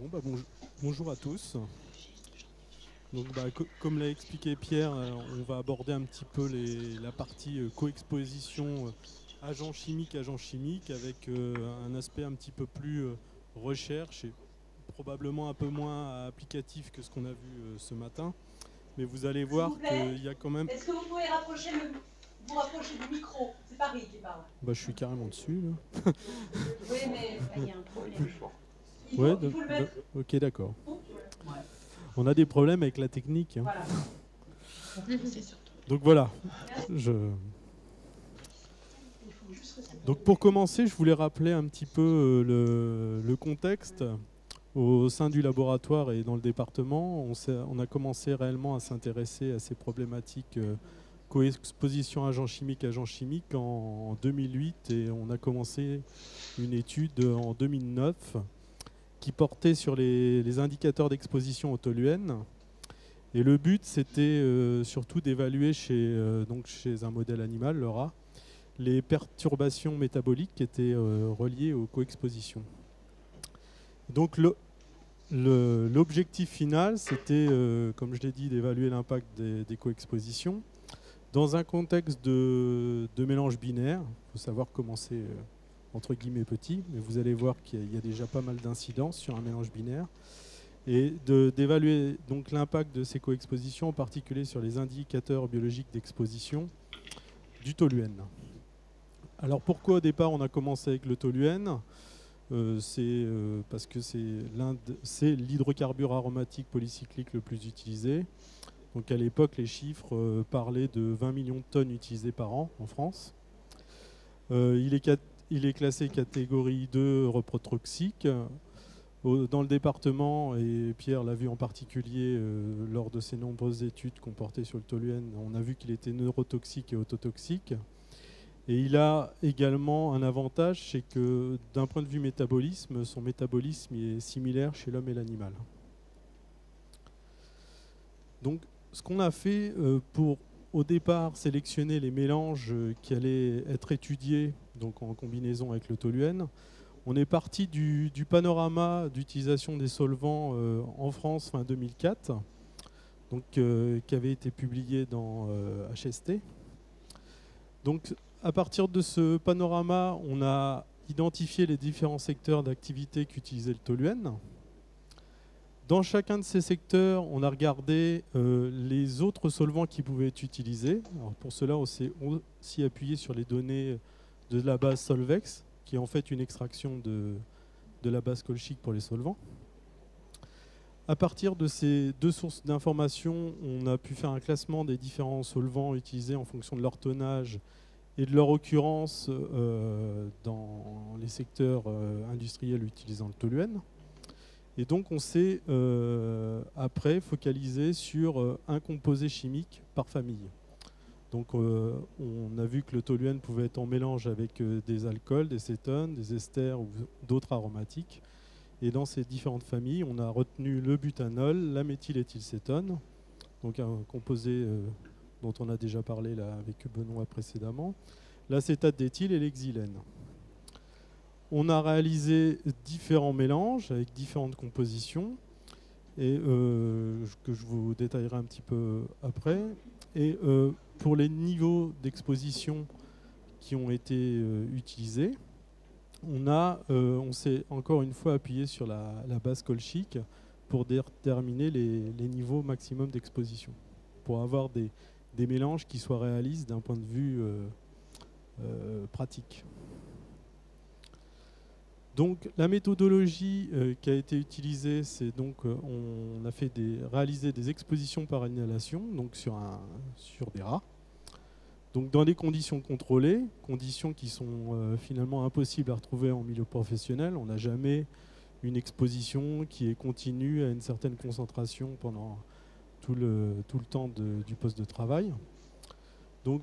Bon, bonjour à tous. Donc, comme l'a expliqué Pierre, on va aborder un petit peu la partie coexposition agent chimique avec un aspect un petit peu plus recherche et probablement un peu moins applicatif que ce qu'on a vu ce matin. Mais vous allez S'il voir vous plaît, qu'il y a quand même... est-ce que vous pouvez vous rapprocher du micro? C'est Paris qui parle. Je suis carrément dessus, là. Oui, mais il y a un problème. Ouais, Il faut le mettre. ok, d'accord. Ouais. On a des problèmes avec la technique, hein. Voilà. Donc voilà. Donc pour commencer, je voulais rappeler un petit peu le contexte. Au sein du laboratoire et dans le département, on a commencé réellement à s'intéresser à ces problématiques coexposition agent chimique en 2008 et on a commencé une étude en 2009 qui portait sur les indicateurs d'exposition aux toluènes. Et le but, c'était surtout d'évaluer chez un modèle animal, le rat, les perturbations métaboliques qui étaient reliées aux coexpositions. Donc l'objectif final, c'était, comme je l'ai dit, d'évaluer l'impact des coexpositions dans un contexte de mélange binaire. Il faut savoir comment c'est entre guillemets petit, mais vous allez voir qu'il y a déjà pas mal d'incidences sur un mélange binaire. Et d'évaluer donc l'impact de ces coexpositions, en particulier sur les indicateurs biologiques d'exposition du toluène. Alors pourquoi au départ on a commencé avec le toluène ? C'est parce que c'est l'hydrocarbure aromatique polycyclique le plus utilisé. Donc à l'époque, les chiffres parlaient de 20 millions de tonnes utilisées par an en France. Il est classé catégorie 2 reprotoxique. Dans le département, et Pierre l'a vu en particulier lors de ses nombreuses études qu'on portait sur le toluène, on a vu qu'il était neurotoxique et autotoxique. Et il a également un avantage, c'est que d'un point de vue métabolisme, son métabolisme est similaire chez l'homme et l'animal. Donc ce qu'on a fait pour au départ sélectionner les mélanges qui allaient être étudiés donc en combinaison avec le toluène, on est parti du panorama d'utilisation des solvants en France fin 2004, donc, qui avait été publié dans HST. Donc à partir de ce panorama, on a identifié les différents secteurs d'activité qu'utilisait le toluène. Dans chacun de ces secteurs, on a regardé les autres solvants qui pouvaient être utilisés. Alors pour cela, on s'est aussi appuyé sur les données de la base Solvex, qui est en fait une extraction de la base colchique pour les solvants. À partir de ces deux sources d'informations, on a pu faire un classement des différents solvants utilisés en fonction de leur tonnage et de leur occurrence dans les secteurs industriels utilisant le toluène. Et donc on s'est après focalisé sur un composé chimique par famille. Donc on a vu que le toluène pouvait être en mélange avec des alcools, des cétones, des esters ou d'autres aromatiques. Et dans ces différentes familles, on a retenu le butanol, la méthyléthylcétone, donc un composé dont on a déjà parlé là avec Benoît précédemment, l'acétate d'éthyle et l'exylène. On a réalisé différents mélanges avec différentes compositions et que je vous détaillerai un petit peu après. Et pour les niveaux d'exposition qui ont été utilisés, on s'est encore une fois appuyé sur la base colchique pour déterminer les niveaux maximum d'exposition, pour avoir des mélanges qui soient réalistes d'un point de vue pratique. Donc la méthodologie qui a été utilisée, c'est donc on a fait réalisé des expositions par inhalation, donc sur des rats. Donc dans des conditions contrôlées, conditions qui sont finalement impossibles à retrouver en milieu professionnel. On n'a jamais une exposition qui est continue à une certaine concentration pendant tout le temps du poste de travail. Donc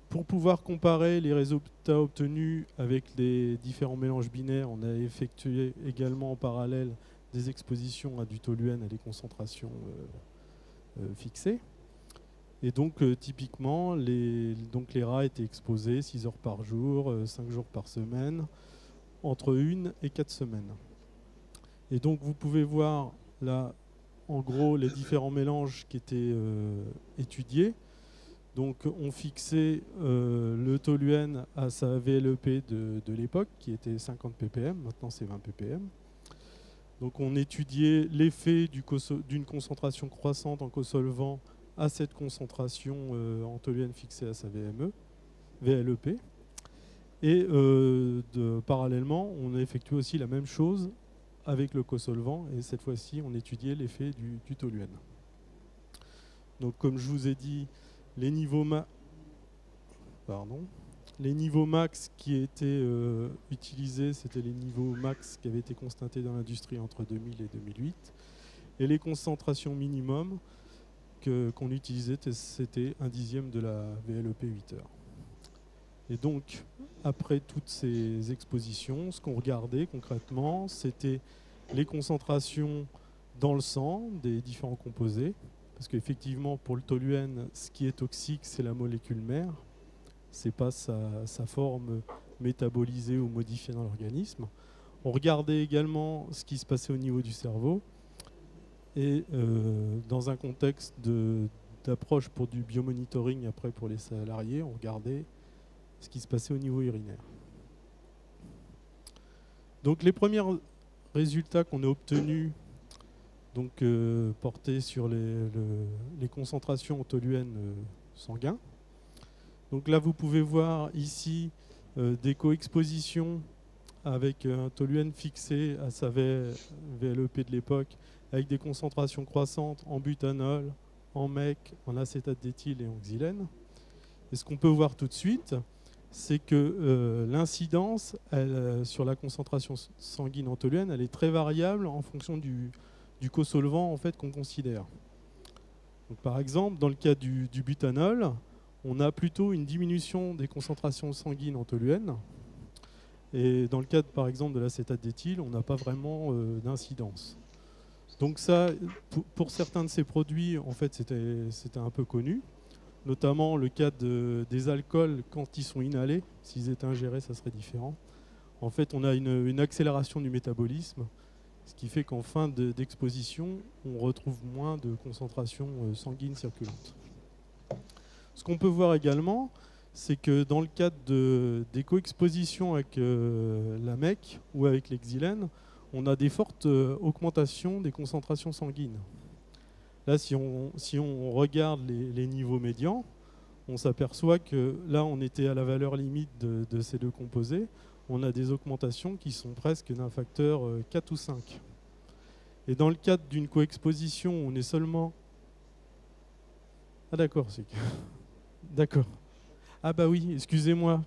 pour pouvoir comparer les résultats obtenus avec les différents mélanges binaires, on a effectué également en parallèle des expositions à du toluène à des concentrations fixées. Et donc typiquement, les rats étaient exposés 6 heures par jour, 5 jours par semaine, entre 1 et 4 semaines. Et donc vous pouvez voir là, en gros, les différents mélanges qui étaient étudiés. Donc on fixait le toluène à sa VLEP de l'époque, qui était 50 ppm, maintenant c'est 20 ppm. Donc on étudiait l'effet d'une concentration croissante en cosolvant à cette concentration en toluène fixée à sa VLEP. Et parallèlement, on a effectué aussi la même chose avec le cosolvant, et cette fois-ci, on étudiait l'effet du toluène. Donc comme je vous ai dit, les niveaux max qui étaient utilisés, c'était les niveaux max qui avaient été constatés dans l'industrie entre 2000 et 2008. Et les concentrations minimum qu'on utilisait, c'était 1/10 de la VLEP 8 heures. Et donc, après toutes ces expositions, ce qu'on regardait concrètement, c'était les concentrations dans le sang des différents composés. Parce qu'effectivement, pour le toluène, ce qui est toxique, c'est la molécule mère. Ce n'est pas sa forme métabolisée ou modifiée dans l'organisme. On regardait également ce qui se passait au niveau du cerveau. Et dans un contexte d'approche pour du biomonitoring, après pour les salariés, on regardait ce qui se passait au niveau urinaire. Donc les premiers résultats qu'on a obtenus, donc portés sur les concentrations en toluène sanguin. Donc là, vous pouvez voir ici des coexpositions avec un toluène fixé à sa VLEP de l'époque, avec des concentrations croissantes en butanol, en MEC, en acétate d'éthyle et en xylène. Et ce qu'on peut voir tout de suite, c'est que l'incidence sur la concentration sanguine en toluène, elle est très variable en fonction du cosolvant en fait, qu'on considère. Donc, par exemple, dans le cas du butanol, on a plutôt une diminution des concentrations sanguines en toluène. Et dans le cas, par exemple, de l'acétate d'éthyle, on n'a pas vraiment d'incidence. Donc ça, pour certains de ces produits, en fait, c'était un peu connu. Notamment le cas des alcools quand ils sont inhalés. S'ils étaient ingérés, ça serait différent. En fait, on a une accélération du métabolisme, ce qui fait qu'en fin d'exposition, on retrouve moins de concentration sanguine circulante. Ce qu'on peut voir également, c'est que dans le cadre des coexpositions avec la MEC ou avec les xylènes, on a des fortes augmentations des concentrations sanguines. Là, si on regarde les niveaux médians, on s'aperçoit que là, on était à la valeur limite de ces deux composés. On a des augmentations qui sont presque d'un facteur 4 ou 5. Et dans le cadre d'une coexposition, on est seulement... Ah d'accord, c'est que... D'accord. Ah bah oui, excusez-moi.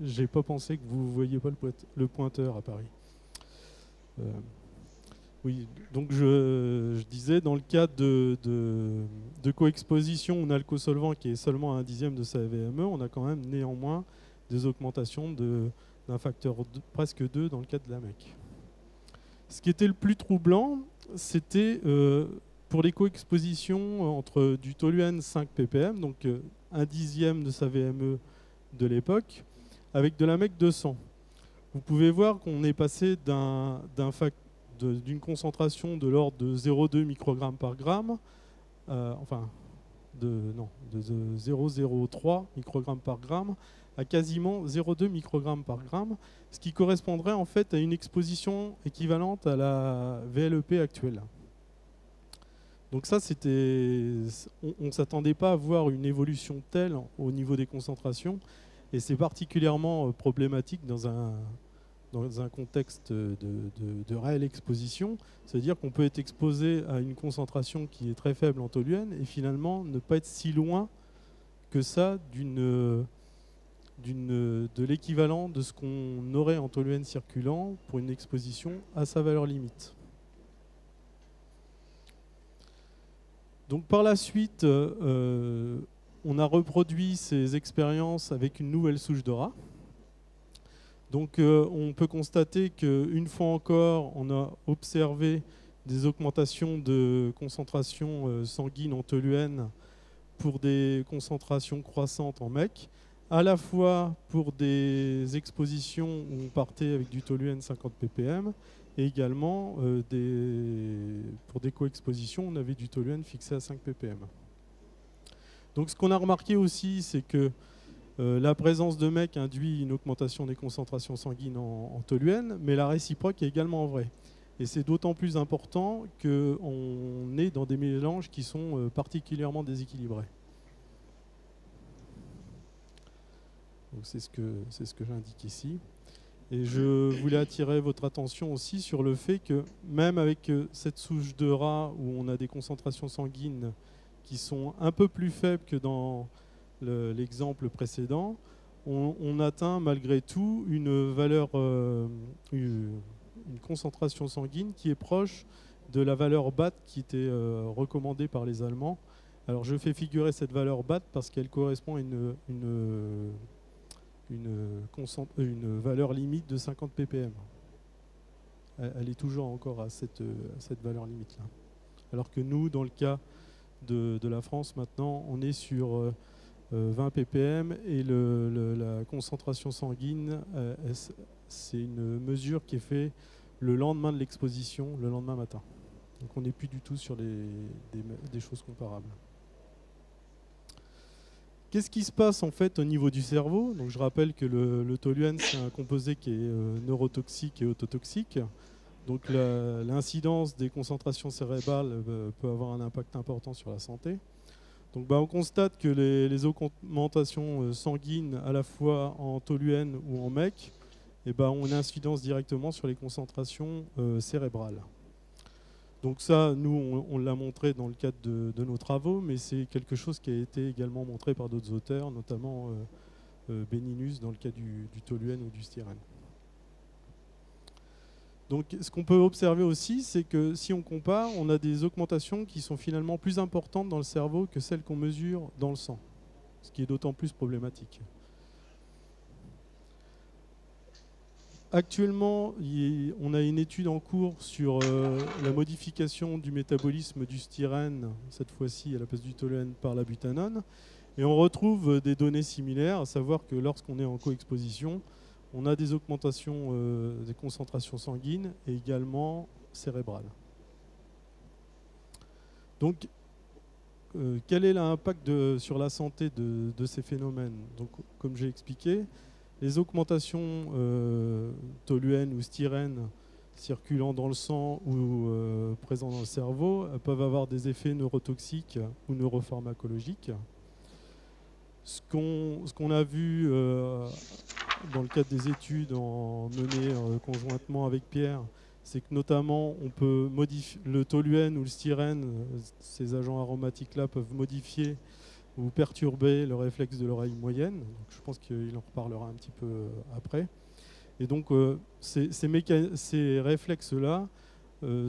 J'ai pas pensé que vous ne voyiez pas le pointeur à Paris. Oui, donc je disais, dans le cadre de coexposition, on a le cosolvant qui est seulement à 1/10 de sa VME, on a quand même néanmoins des augmentations d'un facteur presque 2 dans le cas de la MEC. Ce qui était le plus troublant, c'était pour les coexpositions entre du toluène 5 ppm, donc 1/10 de sa VME de l'époque, avec de la MEC 200. Vous pouvez voir qu'on est passé d'une concentration de l'ordre de 0,2 microgrammes par gramme, de 0,03 microgrammes par gramme, à quasiment 0,2 microgrammes par gramme, ce qui correspondrait en fait à une exposition équivalente à la VLEP actuelle. Donc ça, on ne s'attendait pas à voir une évolution telle au niveau des concentrations, et c'est particulièrement problématique dans un contexte de réelle exposition. C'est-à-dire qu'on peut être exposé à une concentration qui est très faible en toluène et finalement ne pas être si loin que ça de l'équivalent de ce qu'on aurait en toluène circulant pour une exposition à sa valeur limite. Donc par la suite, on a reproduit ces expériences avec une nouvelle souche de rats. Donc on peut constater qu'une fois encore, on a observé des augmentations de concentration sanguine en toluène pour des concentrations croissantes en MEC, à la fois pour des expositions où on partait avec du toluène 50 ppm, et également pour des co-expositions, on avait du toluène fixé à 5 ppm. Donc ce qu'on a remarqué aussi, c'est que la présence de MEC induit une augmentation des concentrations sanguines en toluène, mais la réciproque est également vraie. Et c'est d'autant plus important qu'on est dans des mélanges qui sont particulièrement déséquilibrés. C'est ce que j'indique ici. Et je voulais attirer votre attention aussi sur le fait que même avec cette souche de rat où on a des concentrations sanguines qui sont un peu plus faibles que dans l'exemple précédent, on atteint malgré tout une valeur, une concentration sanguine qui est proche de la valeur BAT qui était recommandée par les Allemands. Alors je fais figurer cette valeur BAT parce qu'elle correspond à une valeur limite de 50 ppm. Elle est toujours encore à cette valeur limite-là. Alors que nous, dans le cas de la France, maintenant, on est sur 20 ppm et la concentration sanguine, c'est une mesure qui est faite le lendemain de l'exposition, le lendemain matin. Donc on n'est plus du tout sur des choses comparables. Qu'est-ce qui se passe en fait au niveau du cerveau? Donc je rappelle que le toluène, c'est un composé qui est neurotoxique et autotoxique. Donc l'incidence des concentrations cérébrales peut avoir un impact important sur la santé. Donc on constate que les augmentations sanguines, à la fois en toluène ou en MEC, ont une incidence directement sur les concentrations cérébrales. Donc ça, nous, on l'a montré dans le cadre de nos travaux, mais c'est quelque chose qui a été également montré par d'autres auteurs, notamment Beninus dans le cas du toluène ou du styrène. Donc ce qu'on peut observer aussi, c'est que si on compare, on a des augmentations qui sont finalement plus importantes dans le cerveau que celles qu'on mesure dans le sang, ce qui est d'autant plus problématique. Actuellement, on a une étude en cours sur la modification du métabolisme du styrène, cette fois-ci à la place du toluène par la butanone. Et on retrouve des données similaires, à savoir que lorsqu'on est en coexposition, on a des augmentations des concentrations sanguines et également cérébrales. Donc, quel est l'impact sur la santé de ces phénomènes? Donc, comme j'ai expliqué, les augmentations toluène ou styrène circulant dans le sang ou présents dans le cerveau peuvent avoir des effets neurotoxiques ou neuropharmacologiques. Ce qu'on a vu dans le cadre des études menées conjointement avec Pierre, c'est que notamment on peut modifier le toluène ou le styrène, ces agents aromatiques-là peuvent modifier ou perturber le réflexe de l'oreille moyenne. Donc, je pense qu'il en reparlera un petit peu après. Et donc ces réflexes-là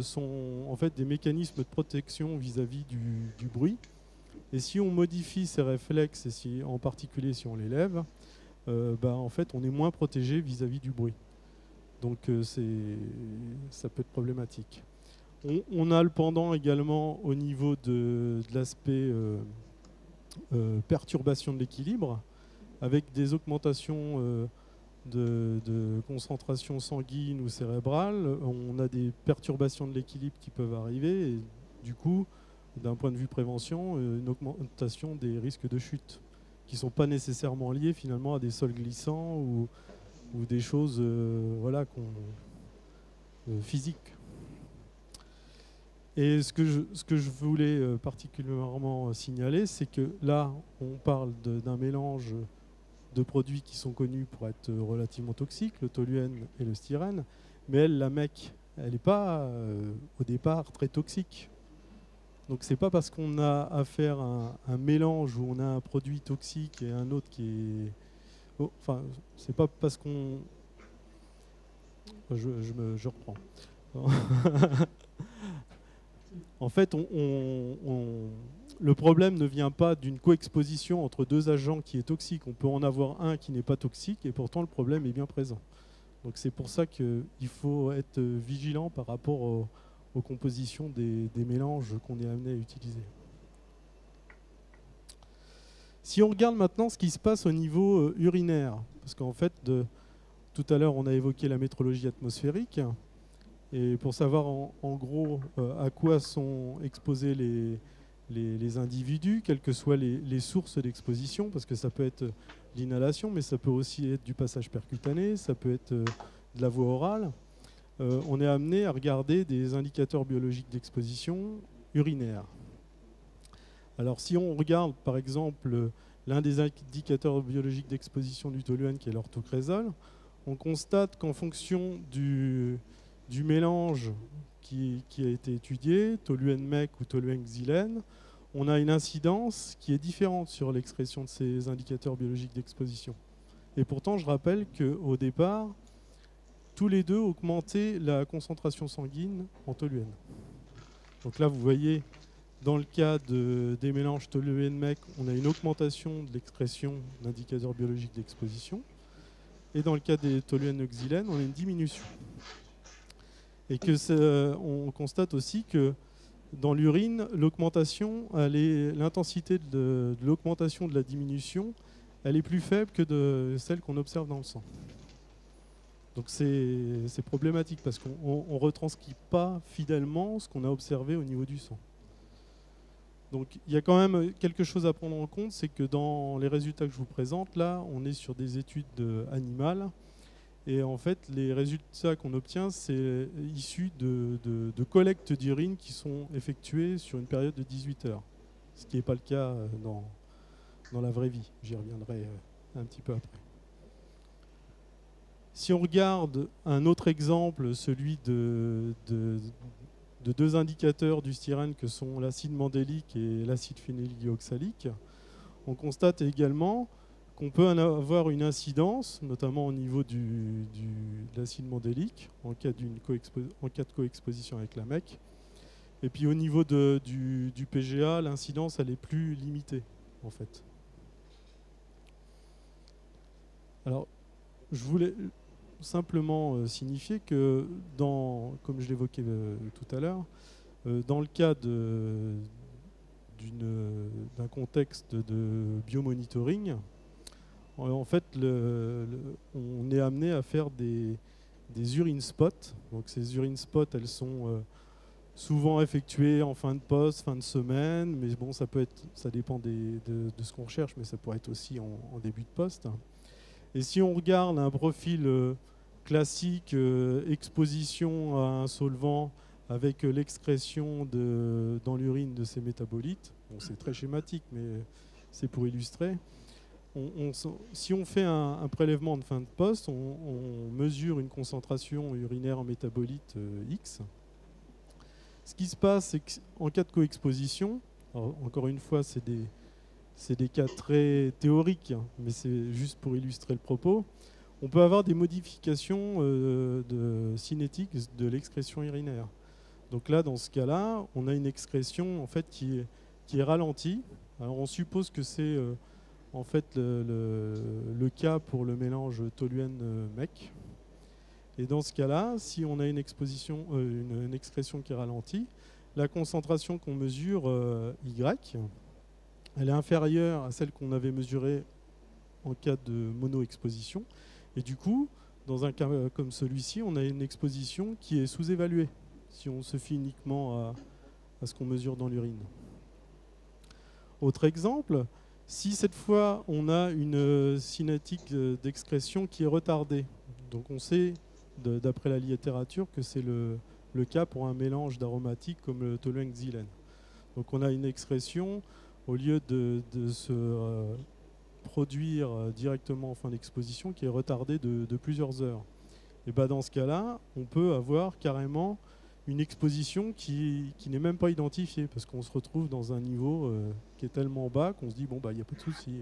sont en fait des mécanismes de protection vis-à-vis du bruit. Et si on modifie ces réflexes, et en particulier si on les lève, en fait on est moins protégé vis-à-vis du bruit. Donc ça peut être problématique. On a le pendant également au niveau de l'aspect perturbation de l'équilibre, avec des augmentations de concentration sanguine ou cérébrale. On a des perturbations de l'équilibre qui peuvent arriver et du coup, d'un point de vue prévention, une augmentation des risques de chute qui ne sont pas nécessairement liés finalement à des sols glissants ou des choses physiques. Et ce que je voulais particulièrement signaler, c'est que là, on parle d'un mélange de produits qui sont connus pour être relativement toxiques, le toluène et le styrène, mais la MEC, elle n'est pas au départ très toxique. Donc c'est pas parce qu'on a affaire à un mélange où on a un produit toxique et un autre qui est... Enfin, c'est pas parce qu'on... Je reprends. En fait, le problème ne vient pas d'une coexposition entre deux agents qui est toxique. On peut en avoir un qui n'est pas toxique et pourtant le problème est bien présent. Donc c'est pour ça qu'il faut être vigilant par rapport aux compositions des mélanges qu'on est amené à utiliser. Si on regarde maintenant ce qui se passe au niveau urinaire, parce qu'en fait, tout à l'heure, on a évoqué la métrologie atmosphérique, et pour savoir en gros à quoi sont exposés les individus, quelles que soient les sources d'exposition, parce que ça peut être l'inhalation, mais ça peut aussi être du passage percutané, ça peut être de la voie orale. On est amené à regarder des indicateurs biologiques d'exposition urinaire. Alors si on regarde par exemple l'un des indicateurs biologiques d'exposition du toluène qui est l'orthocrésol, on constate qu'en fonction du mélange qui a été étudié, toluène-mec ou toluène-xylène, on a une incidence qui est différente sur l'expression de ces indicateurs biologiques d'exposition. Et pourtant, je rappelle qu'au départ, tous les deux augmentaient la concentration sanguine en toluène. Donc là, vous voyez, dans le cas des mélanges toluène-mec, on a une augmentation de l'expression d'indicateurs biologiques d'exposition. Et dans le cas des toluène-xylène, on a une diminution. Et on constate aussi que dans l'urine, l'intensité de l'augmentation de la diminution, elle est plus faible que de celle qu'on observe dans le sang. Donc c'est problématique parce qu'on ne retranscrit pas fidèlement ce qu'on a observé au niveau du sang. Donc il y a quand même quelque chose à prendre en compte, c'est que dans les résultats que je vous présente, là, on est sur des études animales. Et en fait, les résultats qu'on obtient, c'est issu de collectes d'urine qui sont effectuées sur une période de 18 heures. Ce qui n'est pas le cas dans la vraie vie. J'y reviendrai un petit peu après. Si on regarde un autre exemple, celui de deux indicateurs du styrène que sont l'acide mandélique et l'acide phénylglyoxalique, on constate également qu'on peut en avoir une incidence, notamment au niveau de l'acide mandélique, en cas de coexposition avec la MEC. Et puis au niveau du PGA, l'incidence, elle est plus limitée, en fait. Alors, je voulais simplement signifier que, comme je l'évoquais tout à l'heure, dans le cas d'un contexte de biomonitoring, en fait, on est amené à faire des urine spots. Donc ces urine spots, elles sont souvent effectuées en fin de poste, fin de semaine, mais bon, ça dépend de ce qu'on recherche, mais ça pourrait être aussi en début de poste. Et si on regarde un profil classique, exposition à un solvant avec l'excrétion dans l'urine de ces métabolites, bon, c'est très schématique, mais c'est pour illustrer. Si on fait un prélèvement de fin de poste, on mesure une concentration urinaire en métabolites X. Ce qui se passe, c'est qu'en cas de coexposition, encore une fois, c'est des cas très théoriques, mais c'est juste pour illustrer le propos, on peut avoir des modifications cinétiques de l'excrétion urinaire. Donc là, dans ce cas-là, on a une excrétion en fait, qui est ralentie. Alors on suppose que c'est en fait le cas pour le mélange toluène-mec. Et dans ce cas-là, si on a une excrétion qui est ralentie, la concentration qu'on mesure Y, elle est inférieure à celle qu'on avait mesurée en cas de mono-exposition. Et du coup, dans un cas comme celui-ci, on a une exposition qui est sous-évaluée si on se fie uniquement à ce qu'on mesure dans l'urine. Autre exemple, si cette fois on a une cinétique d'excrétion qui est retardée, donc on sait d'après la littérature que c'est le cas pour un mélange d'aromatiques comme le toluène-xylène. Donc on a une excrétion, au lieu de se produire directement en fin d'exposition, qui est retardée de plusieurs heures. Et ben dans ce cas-là, on peut avoir carrément une exposition qui n'est même pas identifiée, parce qu'on se retrouve dans un niveau qui est tellement bas qu'on se dit, bon, bah, il n'y a pas de souci,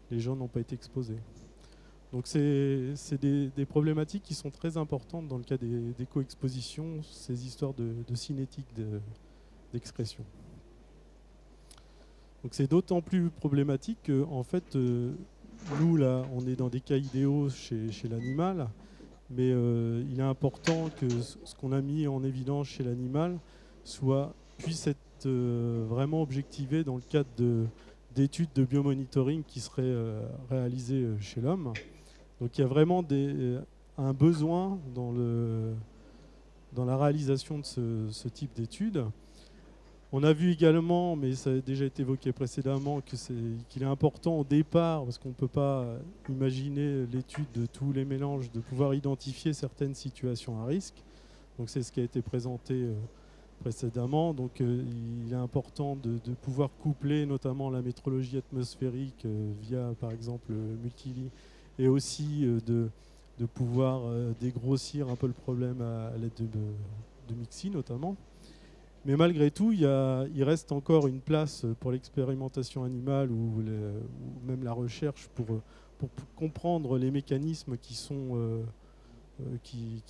les gens n'ont pas été exposés. Donc c'est des problématiques qui sont très importantes dans le cas des coexpositions, ces histoires de cinétique d'excrétion. Donc c'est d'autant plus problématique qu'en fait, nous, là, on est dans des cas idéaux chez l'animal, mais il est important que ce qu'on a mis en évidence chez l'animal puisse être vraiment objectivé dans le cadre d'études de biomonitoring qui seraient réalisées chez l'homme. Donc il y a vraiment un besoin dans la réalisation de ce type d'études. On a vu également, mais ça a déjà été évoqué précédemment, qu'il est important au départ, parce qu'on ne peut pas imaginer l'étude de tous les mélanges, de pouvoir identifier certaines situations à risque. Donc c'est ce qui a été présenté précédemment. Donc il est important de pouvoir coupler notamment la métrologie atmosphérique via par exemple Multili, et aussi de pouvoir dégrossir un peu le problème à l'aide de MIXI notamment. Mais malgré tout, il reste encore une place pour l'expérimentation animale ou même la recherche pour comprendre les mécanismes qui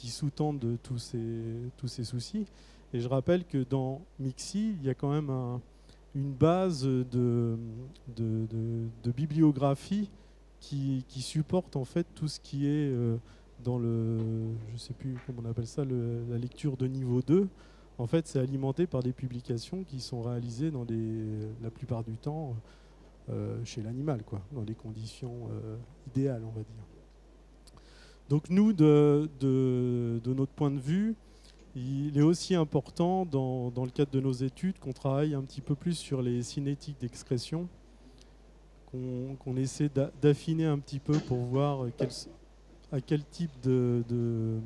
sous-tendent tous ces soucis. Et je rappelle que dans MIXI, il y a quand même une base de bibliographie qui supporte en fait tout ce qui est dans je ne sais plus comment on appelle ça, la lecture de niveau 2. En fait, c'est alimenté par des publications qui sont réalisées la plupart du temps chez l'animal, dans des conditions idéales, on va dire. Donc nous, de notre point de vue, il est aussi important dans le cadre de nos études qu'on travaille un petit peu plus sur les cinétiques d'excrétion, qu'on essaie d'affiner un petit peu pour voir à quel type de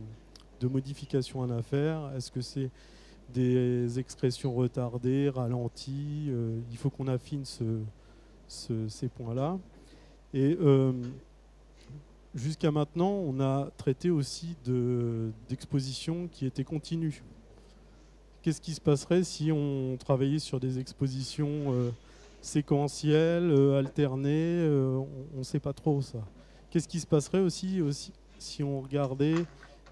modification on a affaire. Est-ce que c'est des excrétions retardées, ralenties? Il faut qu'on affine ces points-là. Et jusqu'à maintenant, on a traité aussi d'expositions qui étaient continues. Qu'est-ce qui se passerait si on travaillait sur des expositions séquentielles, alternées? On ne sait pas trop ça. Qu'est-ce qui se passerait aussi si on regardait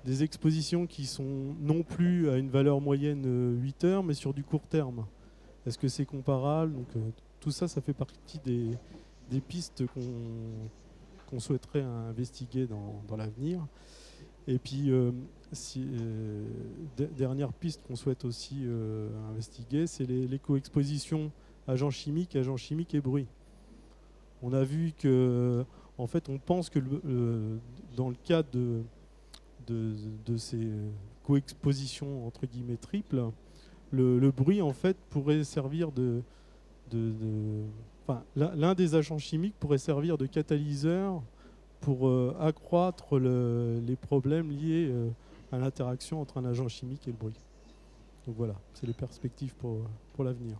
des expositions qui sont non plus à une valeur moyenne 8 heures, mais sur du court terme? Est-ce que c'est comparable? Donc, tout ça, ça fait partie des pistes qu'on souhaiterait investiguer dans l'avenir. Et puis, dernière piste qu'on souhaite aussi investiguer, c'est les co-expositions agents chimiques et bruit. On a vu que, en fait, on pense que dans le cadre de ces co-expositions entre guillemets triples, le bruit en fait pourrait servir l'un des agents chimiques pourrait servir de catalyseur pour accroître les problèmes liés à l'interaction entre un agent chimique et le bruit. Donc voilà, c'est les perspectives pour l'avenir.